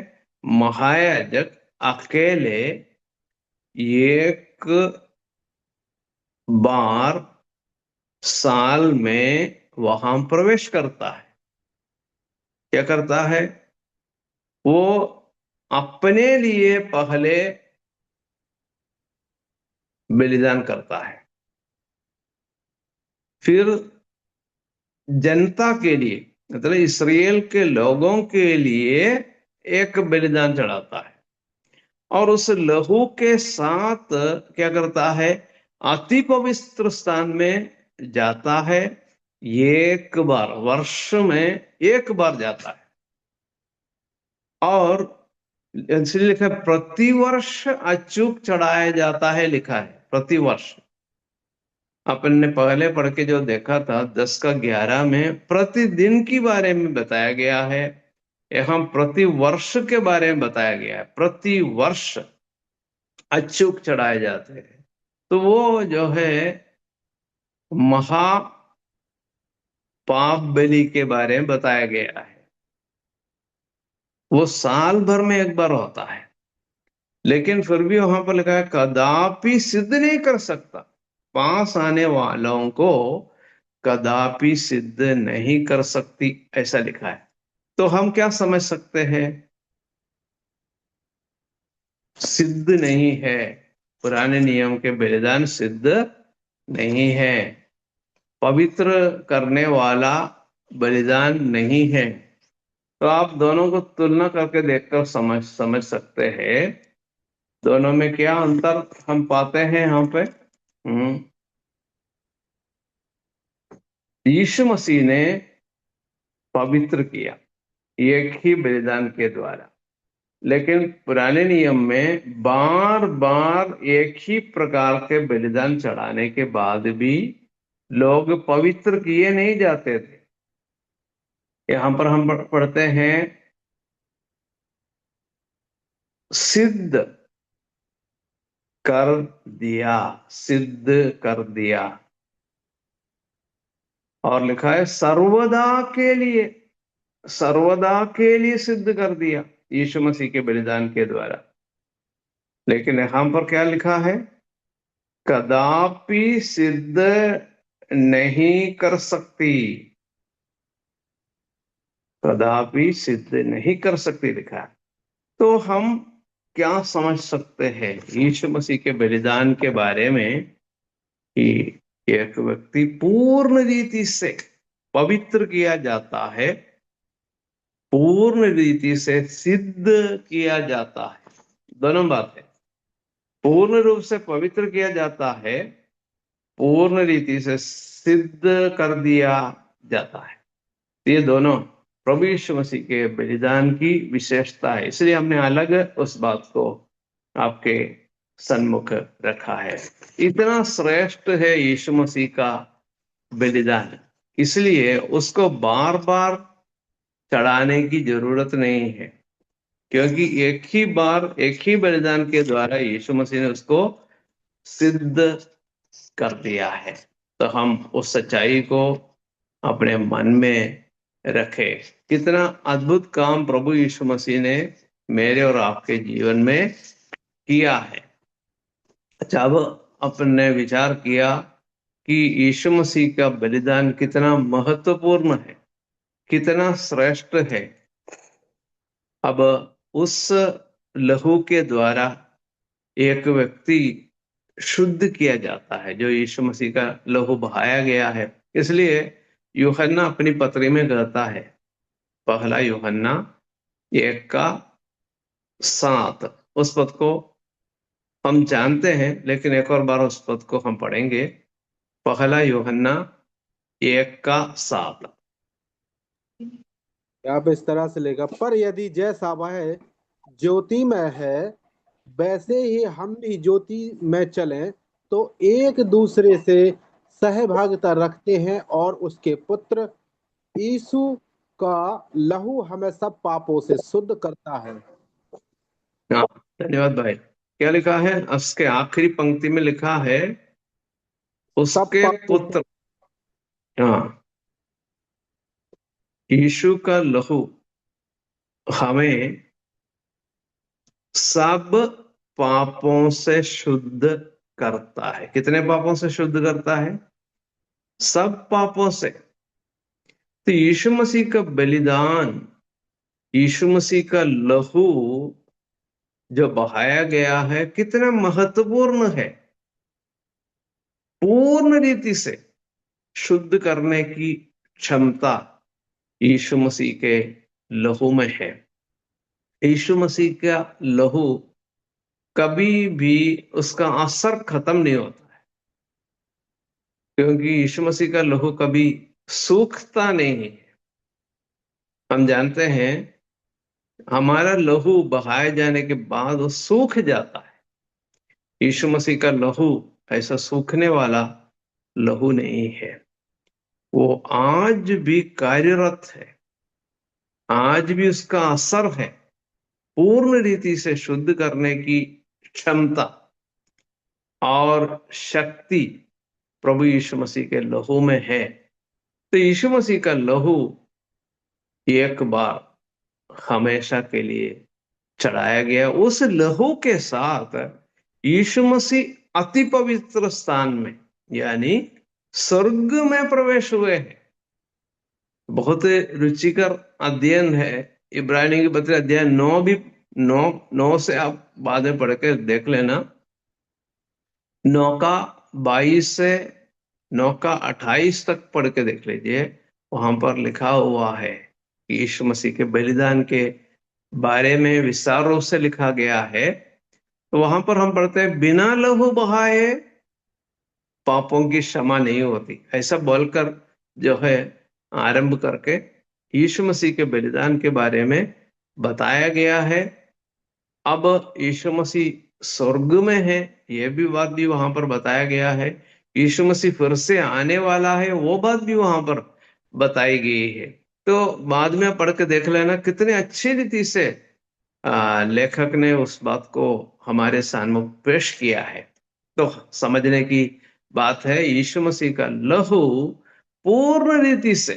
S2: महायाजक अकेले एक बार साल में वहां प्रवेश करता है। क्या करता है? वो अपने लिए पहले बलिदान करता है, फिर जनता के लिए, मतलब इस्राएल के लोगों के लिए एक बलिदान चढ़ाता है, और उस लहू के साथ क्या करता है? अति पवित्र स्थान में जाता है। एक बार वर्ष में एक बार जाता है, और इसलिए लिखा है प्रतिवर्ष अचूक चढ़ाया जाता है। लिखा है प्रतिवर्ष। अपन ने पहले पढ़ के जो देखा था 10 का 11 में प्रतिदिन के बारे में बताया गया है, यहाँ प्रति वर्ष के बारे में बताया गया है। प्रति वर्ष अच्युत चढ़ाए जाते हैं। तो वो जो है महा पाप बलि के बारे में बताया गया है। वो साल भर में एक बार होता है, लेकिन फिर भी वहां पर लिखा है कदापि सिद्ध नहीं कर सकता। पास आने वालों को कदापि सिद्ध नहीं कर सकती, ऐसा लिखा है। तो हम क्या समझ सकते हैं? सिद्ध नहीं है, पुराने नियम के बलिदान सिद्ध नहीं है, पवित्र करने वाला बलिदान नहीं है। तो आप दोनों को तुलना करके देखकर समझ सकते हैं दोनों में क्या अंतर हम पाते हैं यहाँ पे। यीशु मसीह ने पवित्र किया एक ही बलिदान के द्वारा, लेकिन पुराने नियम में बार बार एक ही प्रकार के बलिदान चढ़ाने के बाद भी लोग पवित्र किए नहीं जाते थे। यहां पर हम पढ़ते हैं सिद्ध कर दिया, सिद्ध कर दिया, और लिखा है सर्वदा के लिए सिद्ध कर दिया यीशु मसीह के बलिदान के द्वारा। लेकिन यहां पर क्या लिखा है? कदापि सिद्ध नहीं कर सकती, कदापि सिद्ध नहीं कर सकती लिखा है। तो हम क्या समझ सकते हैं यीशु मसीह के बलिदान के बारे में कि एक व्यक्ति पूर्ण रीति से पवित्र किया जाता है, पूर्ण रीति से सिद्ध किया जाता है। दोनों बातें, पूर्ण रूप से पवित्र किया जाता है, पूर्ण रीति से सिद्ध कर दिया जाता है। ये दोनों प्रभु यीशु मसीह के बलिदान की विशेषता है, इसलिए हमने अलग उस बात को आपके सन्मुख रखा है। इतना श्रेष्ठ है यीशु मसीह का बलिदान, इसलिए उसको बार बार चढ़ाने की जरूरत नहीं है, क्योंकि एक ही बार एक ही बलिदान के द्वारा यीशु मसीह ने उसको सिद्ध कर दिया है। तो हम उस सच्चाई को अपने मन में रखे। कितना अद्भुत काम प्रभु यीशु मसीह ने मेरे और आपके जीवन में किया है। अच्छा, अब अपने विचार किया कि यीशु मसीह का बलिदान कितना महत्वपूर्ण है, कितना श्रेष्ठ है। अब उस लहू के द्वारा एक व्यक्ति शुद्ध किया जाता है, जो यीशु मसीह का लहू बहाया गया है। इसलिए यूहन्ना अपनी पत्री में कहता है, पहला यूहन्ना 1:7, उस पद को हम जानते हैं, लेकिन एक और बार उस पद को हम पढ़ेंगे। पहला यूहन्ना 1:7।
S3: आप इस तरह से लेगा, पर यदि जैसा वह ज्योति में है वैसे ही हम भी ज्योति में चलें तो एक दूसरे से सहभागिता रखते हैं, और उसके पुत्र यीशु का लहू हमें सब पापों से शुद्ध करता है।
S2: हाँ, धन्यवाद भाई। क्या लिखा है? उसके आखिरी पंक्ति में लिखा है
S3: सब
S2: उसके
S3: पापों
S2: पुत्र, हाँ, यीशु का लहू हमें सब पापों से शुद्ध करता है। कितने पापों से शुद्ध करता है? सब पापों से। तो यीशु मसीह का बलिदान, यीशु मसीह का लहू जो बहाया गया है, कितना महत्वपूर्ण है। पूर्ण रीति से शुद्ध करने की क्षमता यीशु मसीह के लहू में है। यीशु मसीह का लहू कभी भी उसका असर खत्म नहीं होता है, क्योंकि यीशु मसीह का लहू कभी सूखता नहीं है। हम जानते हैं हमारा लहू बहाए जाने के बाद वो सूख जाता है। यीशु मसीह का लहू ऐसा सूखने वाला लहू नहीं है, वो आज भी कार्यरत है, आज भी उसका असर है। पूर्ण रीति से शुद्ध करने की क्षमता और शक्ति प्रभु यीशु मसीह के लहू में है। तो यीशु मसीह का लहू एक बार हमेशा के लिए चढ़ाया गया। उस लहू के साथ यीशु मसीह अति पवित्र स्थान में यानी स्वर्ग में प्रवेश हुए हैं। बहुत रुचिकर अध्ययन है। इब्रानी के पत्र अध्याय 9 भी 9 से आप बाद में पढ़ के देख लेना। 9 का 22 से 9 का 28 तक पढ़ के देख लीजिए। वहां पर लिखा हुआ है कि यीशु मसीह के बलिदान के बारे में विस्तार रूप से लिखा गया है। तो वहां पर हम पढ़ते हैं, बिना लहू बहाए पापों की क्षमा नहीं होती, ऐसा बोलकर जो है आरंभ करके यीशु मसीह के बलिदान के बारे में बताया गया है। अब यीशु मसीह स्वर्ग में है, यह भी बात भी वहां पर बताया गया है। यीशु मसीह फिर से आने वाला है, वो बात भी वहां पर बताई गई है। तो बाद में पढ़ के देख लेना, कितने अच्छी रीति से लेखक ने उस बात को हमारे सामने पेश किया है। तो समझने की बात है, यीशु मसीह का लहू पूर्ण रीति से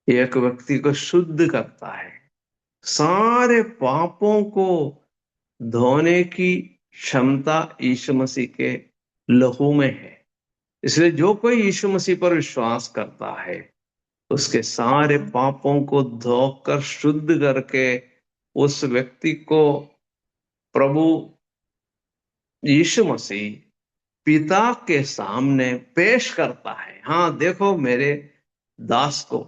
S2: एक व्यक्ति को शुद्ध करता है, सारे पापों को धोने की क्षमता यीशु मसीह के लहू में है। इसलिए जो कोई यीशु मसीह पर विश्वास करता है, उसके सारे पापों को धोकर शुद्ध करके उस व्यक्ति को प्रभु यीशु मसीह पिता के सामने पेश करता है। हाँ, देखो मेरे दास को,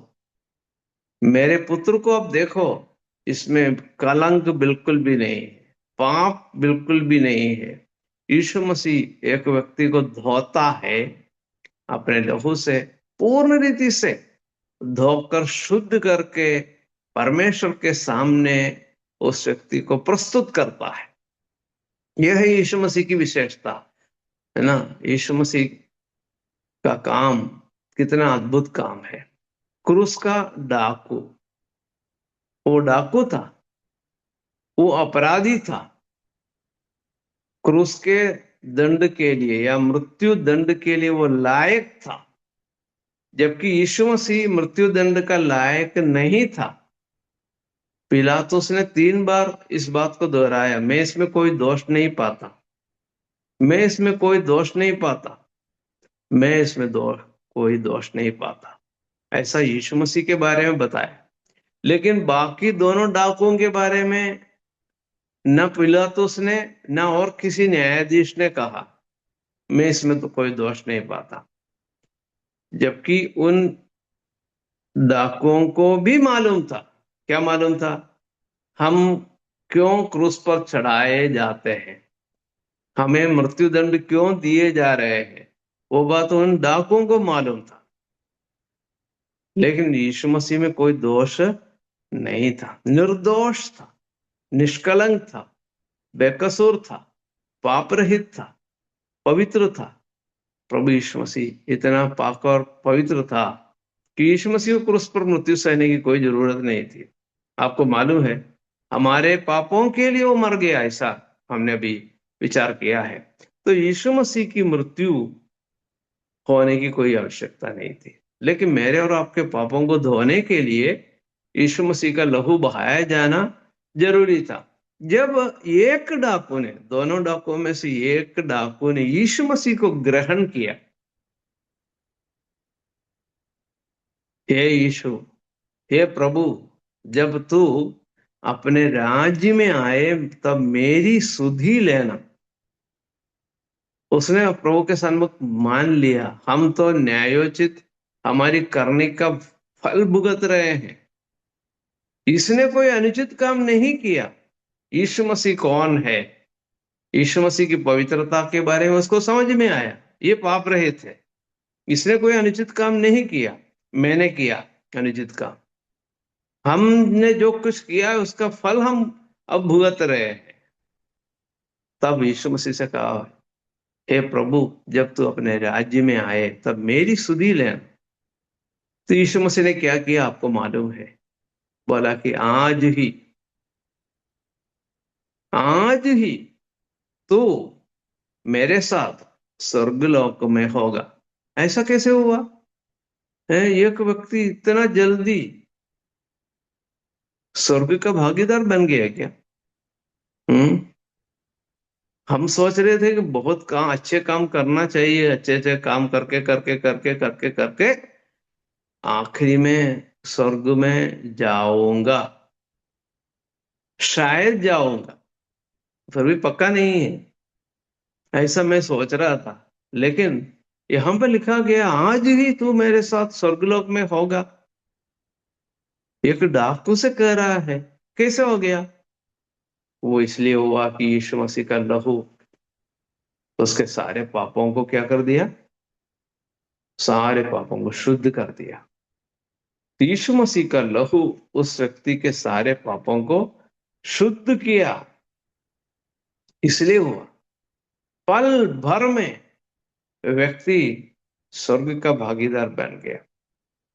S2: मेरे पुत्र को, अब देखो इसमें कलंक बिल्कुल भी नहीं है, पाप बिल्कुल भी नहीं है। यीशु मसीह एक व्यक्ति को धोता है अपने लहू से, पूर्ण रीति से धोकर शुद्ध करके परमेश्वर के सामने उस व्यक्ति को प्रस्तुत करता है। यह है यीशु मसीह की विशेषता, है ना। यीशु मसीह का काम कितना अद्भुत काम है। क्रूस का डाकू, वो डाकू था, वो अपराधी था, क्रूस के दंड के लिए या मृत्यु दंड के लिए वो लायक था, जबकि यीशु मसीह मृत्यु दंड का लायक नहीं था। पिलातुस ने 3 बार इस बात को दोहराया, मैं इसमें कोई दोष नहीं पाता, मैं इसमें कोई दोष नहीं पाता, मैं इसमें कोई दोष नहीं पाता, ऐसा यीशु मसीह के बारे में बताया। लेकिन बाकी दोनों डाकुओं के बारे में न पिलातुस ने न और किसी न्यायाधीश ने कहा मैं इसमें तो कोई दोष नहीं पाता, जबकि उन डाकुओं को भी मालूम था। क्या मालूम था? हम क्यों क्रूस पर चढ़ाए जाते हैं, हमें मृत्यु दंड क्यों दिए जा रहे हैं, वो बात उन डाकुओं को मालूम था। लेकिन यीशु मसीह में कोई दोष नहीं था, निर्दोष था, निष्कलंक था, बेकसूर था, पाप रहित था, पवित्र था। प्रभु यीशु मसीह इतना पाक और पवित्र था कि यीशु मसीह को क्रूस पर मृत्यु सहने की कोई जरूरत नहीं थी। आपको मालूम है, हमारे पापों के लिए वो मर गया, ऐसा हमने अभी विचार किया है। तो यीशु मसीह की मृत्यु होने की कोई आवश्यकता नहीं थी, लेकिन मेरे और आपके पापों को धोने के लिए यीशु मसीह का लहू बहाया जाना जरूरी था। जब एक डाकू ने, दोनों डाकुओं में से एक डाकू ने यीशु मसीह को ग्रहण किया, हे यीशु, हे प्रभु, जब तू अपने राज्य में आए तब मेरी सुधि लेना। उसने प्रभु के सन्मुख मान लिया, हम तो न्यायोचित हमारी करने का फल भुगत रहे हैं, इसने कोई अनुचित काम नहीं किया। यीशु मसीह कौन है, यीशु मसीह की पवित्रता के बारे में उसको समझ में आया, ये पाप रहित है, इसने कोई अनुचित काम नहीं किया, मैंने किया अनुचित काम, हमने जो कुछ किया है उसका फल हम अब भुगत रहे हैं। तब यीशु मसीह से कहा, हे प्रभु, जब तू अपने राज्य में आए तब मेरी सुधि लेना। तो यीशु मसीह ने क्या किया आपको मालूम है? बोला कि आज ही तू मेरे साथ स्वर्गलोक में होगा। ऐसा कैसे हुआ है? एक व्यक्ति इतना जल्दी स्वर्ग का भागीदार बन गया क्या? हम्म हम सोच रहे थे कि बहुत काम, अच्छे काम करना चाहिए, अच्छे अच्छे काम करके करके करके करके करके आखिरी में स्वर्ग में जाऊंगा, शायद जाऊंगा, फिर भी पक्का नहीं है। ऐसा मैं सोच रहा था, लेकिन यहां पर लिखा गया आज ही तू मेरे साथ स्वर्गलोक में होगा। एक डाकू से कह रहा है, कैसे हो गया? वो इसलिए हुआ कि यीशु मसीह का लहू उसके सारे पापों को क्या कर दिया? सारे पापों को शुद्ध कर दिया। यीशु मसीह का लहू उस व्यक्ति के सारे पापों को शुद्ध किया, इसलिए हुआ। पल भर में व्यक्ति स्वर्ग का भागीदार बन गया।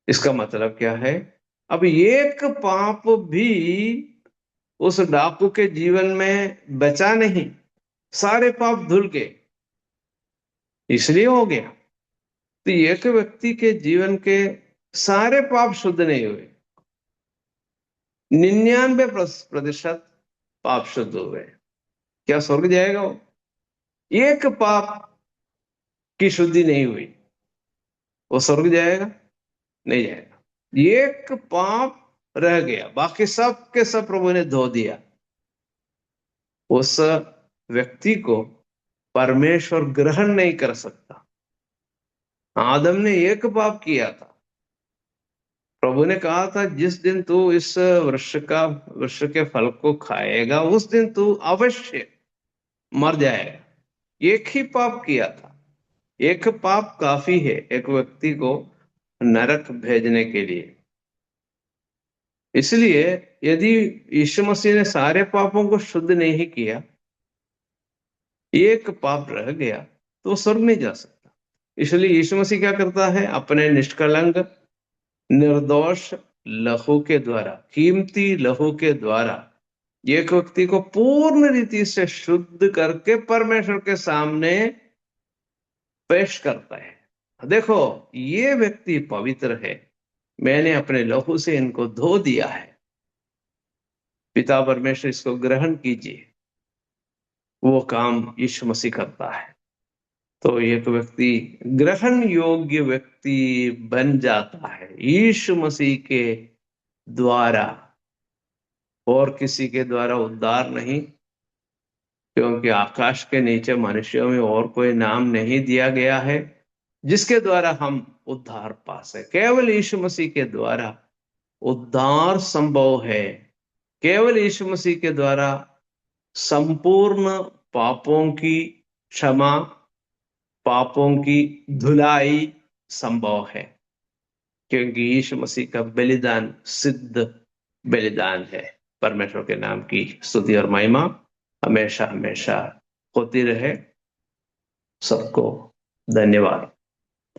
S2: इसका मतलब क्या है? अब एक पाप भी उस डाकू के जीवन में बचा नहीं, सारे पाप धुल गए, इसलिए हो गया। तो एक व्यक्ति के जीवन के सारे पाप शुद्ध नहीं हुए, 99% पाप शुद्ध हुए। क्या स्वर्ग जाएगा वो? एक पाप की शुद्धि नहीं हुई, वो स्वर्ग जाएगा? नहीं जाएगा। एक पाप रह गया, बाकी सब के सब प्रभु ने धो दिया। उस व्यक्ति को परमेश्वर ग्रहण नहीं कर सकता। आदम ने एक पाप किया था, प्रभु ने कहा था जिस दिन तू इस वृक्ष के फल को खाएगा उस दिन तू अवश्य मर जाएगा। एक ही पाप किया था, एक पाप काफी है एक व्यक्ति को नरक भेजने के लिए। इसलिए यदि यीशु मसीह ने सारे पापों को शुद्ध नहीं किया, एक पाप रह गया, तो वो स्वर्ग नहीं जा सकता। इसलिए यीशु मसीह क्या करता है? अपने निष्कलंक निर्दोष लहू के द्वारा, कीमती लहू के द्वारा एक व्यक्ति को पूर्ण रीति से शुद्ध करके परमेश्वर के सामने पेश करता है। देखो, ये व्यक्ति पवित्र है, मैंने अपने लहू से इनको धो दिया है। पिता परमेश्वर इसको ग्रहण कीजिए। वो काम यीशु मसीह करता है, तो एक व्यक्ति ग्रहण योग्य व्यक्ति बन जाता है यीशु मसीह के द्वारा, और किसी के द्वारा उद्धार नहीं, क्योंकि आकाश के नीचे मनुष्यों में और कोई नाम नहीं दिया गया है जिसके द्वारा हम उद्धार पा सके। केवल यीशु मसीह के द्वारा उद्धार संभव है। केवल यीशु मसीह के द्वारा संपूर्ण पापों की क्षमा, पापों की धुलाई संभव है, क्योंकि यीशु मसीह का बलिदान सिद्ध बलिदान है। परमेश्वर के नाम की स्तुति और महिमा हमेशा हमेशा होती रहे। सबको धन्यवाद।